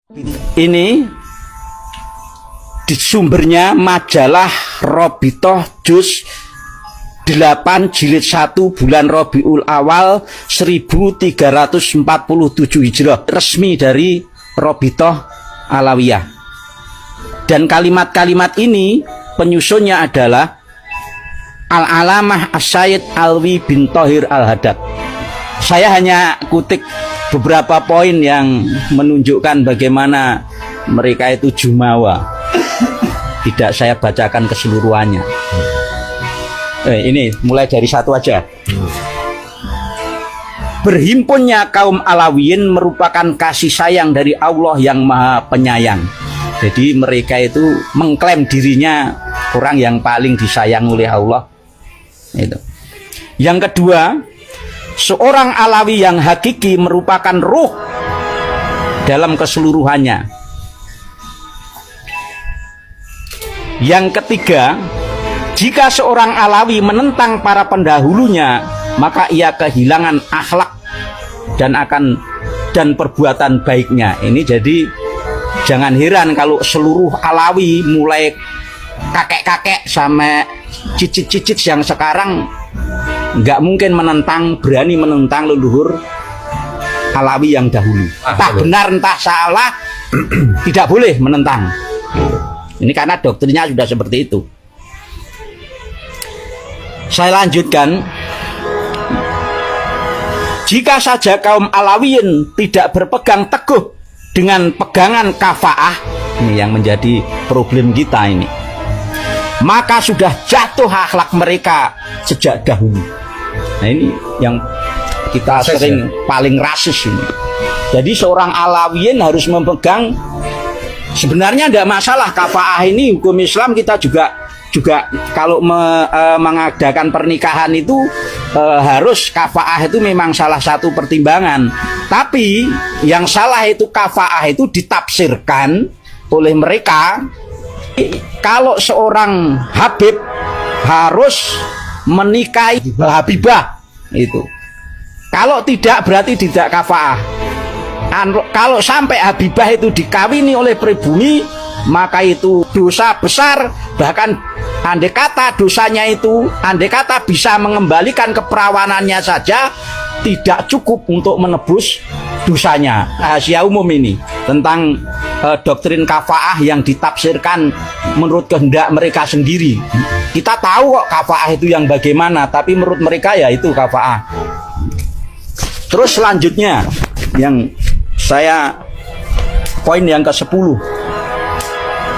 Ini di sumbernya majalah Robitoh Juz 8 jilid 1 bulan Rabiul Awal 1347 Hijrah, resmi dari Robitoh Alawiyah. Dan kalimat-kalimat ini penyusunnya adalah Al-Alamah As-Sayyid Alwi bin Thohir Al-Haddad. Saya hanya kutik beberapa poin yang menunjukkan bagaimana mereka itu jumawa. Tidak saya bacakan keseluruhannya. Ini mulai dari satu aja. Berhimpunnya kaum Alawiyin merupakan kasih sayang dari Allah yang Maha Penyayang. Jadi mereka itu mengklaim dirinya orang yang paling disayang oleh Allah. Itu. Yang kedua, seorang Alawi yang hakiki merupakan ruh dalam keseluruhannya. Yang ketiga, jika seorang Alawi menentang para pendahulunya, maka ia kehilangan akhlak dan perbuatan baiknya. Ini jadi jangan heran kalau seluruh Alawi mulai kakek-kakek sampai cicit-cicit yang sekarang nggak mungkin berani menentang leluhur Alawi yang dahulu. Entah benar entah salah, tidak boleh menentang. Ini karena doktrinnya sudah seperti itu. Saya lanjutkan. Jika saja kaum Alawiyin tidak berpegang teguh dengan pegangan kafaah, ini yang menjadi problem kita ini, maka sudah jatuh akhlak mereka sejak dahulu. Nah ini yang kita sering paling rasis ini. Jadi seorang Alawiyin harus memegang, sebenarnya tidak masalah kafaah ini, hukum Islam kita juga kalau mengadakan pernikahan itu harus kafaah itu memang salah satu pertimbangan. Tapi yang salah itu kafaah itu ditafsirkan oleh mereka. Kalau seorang Habib harus menikahi Habibah itu. Kalau tidak berarti tidak kafaah. Kalau sampai Habibah itu dikawini oleh pribumi, maka itu dosa besar. Bahkan andai kata dosanya itu, andai kata bisa mengembalikan keperawanannya saja, tidak cukup untuk menebus dosanya. Rahasia umum ini tentang doktrin kafaah yang ditafsirkan menurut kehendak mereka sendiri. Kita tahu kok kafaah itu yang bagaimana, tapi menurut mereka ya itu kafaah. Terus selanjutnya yang saya poin yang ke-10,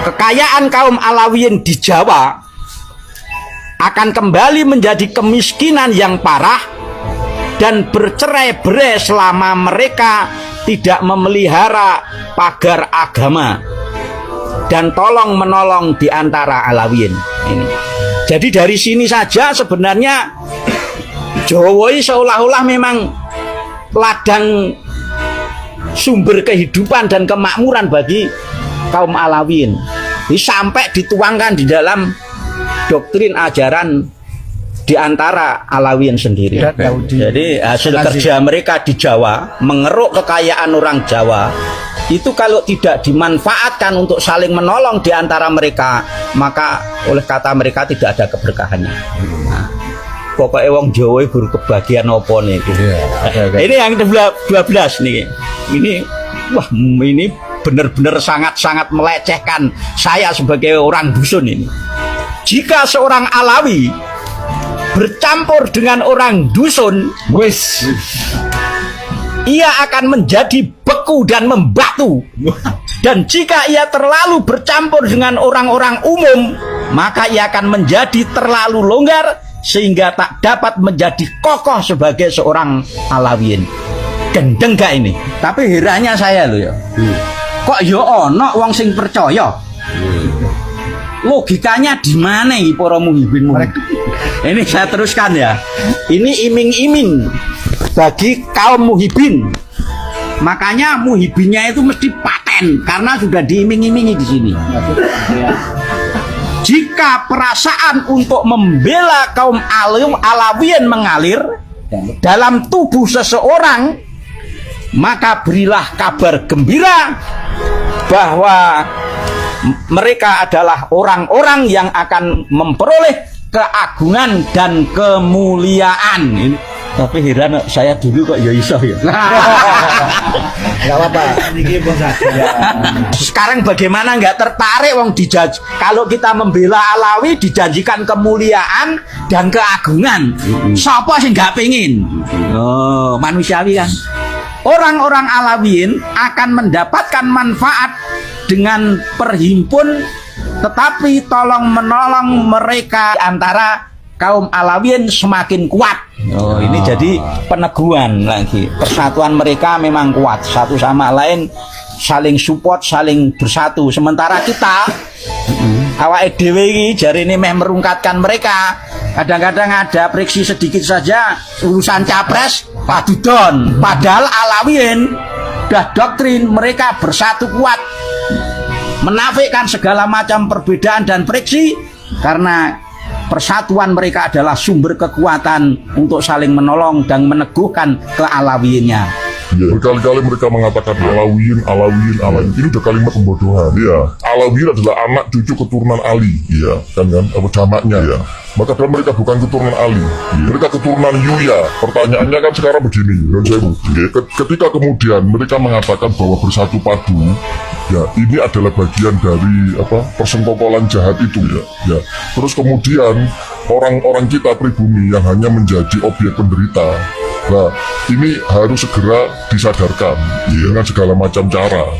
kekayaan kaum Alawiyin di Jawa akan kembali menjadi kemiskinan yang parah dan bercerai-berai selama mereka tidak memelihara pagar agama dan tolong menolong di antara Alawiyin ini. Jadi dari sini saja sebenarnya Jawa seolah-olah memang ladang sumber kehidupan dan kemakmuran bagi kaum Alawiyin. Sampai dituangkan di dalam doktrin ajaran di antara Alawiyin sendiri. Jadi hasil kerja mereka di Jawa, mengeruk kekayaan orang Jawa, itu kalau tidak dimanfaatkan untuk saling menolong di antara mereka, maka oleh kata mereka tidak ada keberkahannya. Nah, pokoknya wong Jawa baru kebagian apa nih? Ini yang 12 nih. Ini benar-benar sangat-sangat melecehkan saya sebagai orang dusun ini. Jika seorang Alawi bercampur dengan orang dusun, ia akan menjadi beku dan membatu. Dan jika ia terlalu bercampur dengan orang-orang umum, maka ia akan menjadi terlalu longgar sehingga tak dapat menjadi kokoh sebagai seorang Alawiyin. Gendeng gak ini? Tapi herannya saya loh ya. Kok ya ono wong sing percaya? Logikanya di mana para muhibin? Ini saya teruskan ya. Ini iming-iming bagi kaum muhibin. Makanya muhibinnya itu mesti paten karena sudah diiming-imingi di sini. Jika perasaan untuk membela kaum Alawiyin mengalir dalam tubuh seseorang, maka berilah kabar gembira bahwa mereka adalah orang-orang yang akan memperoleh keagungan dan kemuliaan. Ini tapi heran saya dulu kok ya iso ya. Enggak apa-apa. Sekarang bagaimana nggak tertarik wong kalau kita membela Alawi dijanjikan kemuliaan dan keagungan. Siapa sih nggak pengen? Oh, manusiawi kan. Orang-orang Alawiyin akan mendapatkan manfaat dengan perhimpun, tetapi tolong menolong mereka antara kaum Alawiyin semakin kuat. Oh, ini jadi peneguhan lagi. Persatuan mereka memang kuat, satu sama lain saling support, saling bersatu. Sementara kita awake dhewe iki jarine meh merungkatkan mereka. Kadang-kadang ada friksi sedikit saja urusan capres padudon. Padahal Alawiyin dah doktrin mereka bersatu kuat, menafikan segala macam perbedaan dan friksi karena persatuan mereka adalah sumber kekuatan untuk saling menolong dan meneguhkan kealawiyinnya. Ya, berkali-kali mereka mengatakan Alawiyin. Ini udah kalimat pembodohan. Ya, Alawiyin adalah anak cucu keturunan Ali. Iya, kan apa jamaknya ya. Maka mereka bukan keturunan Ali. Mereka keturunan Yuya. Pertanyaannya kan sekarang begini, ketika kemudian mereka mengatakan bahwa bersatu padu, ya ini adalah bagian dari persengkokolan jahat itu ya. Terus kemudian orang-orang kita pribumi yang hanya menjadi objek penderita. Nah, ini harus segera disadarkan dengan segala macam cara.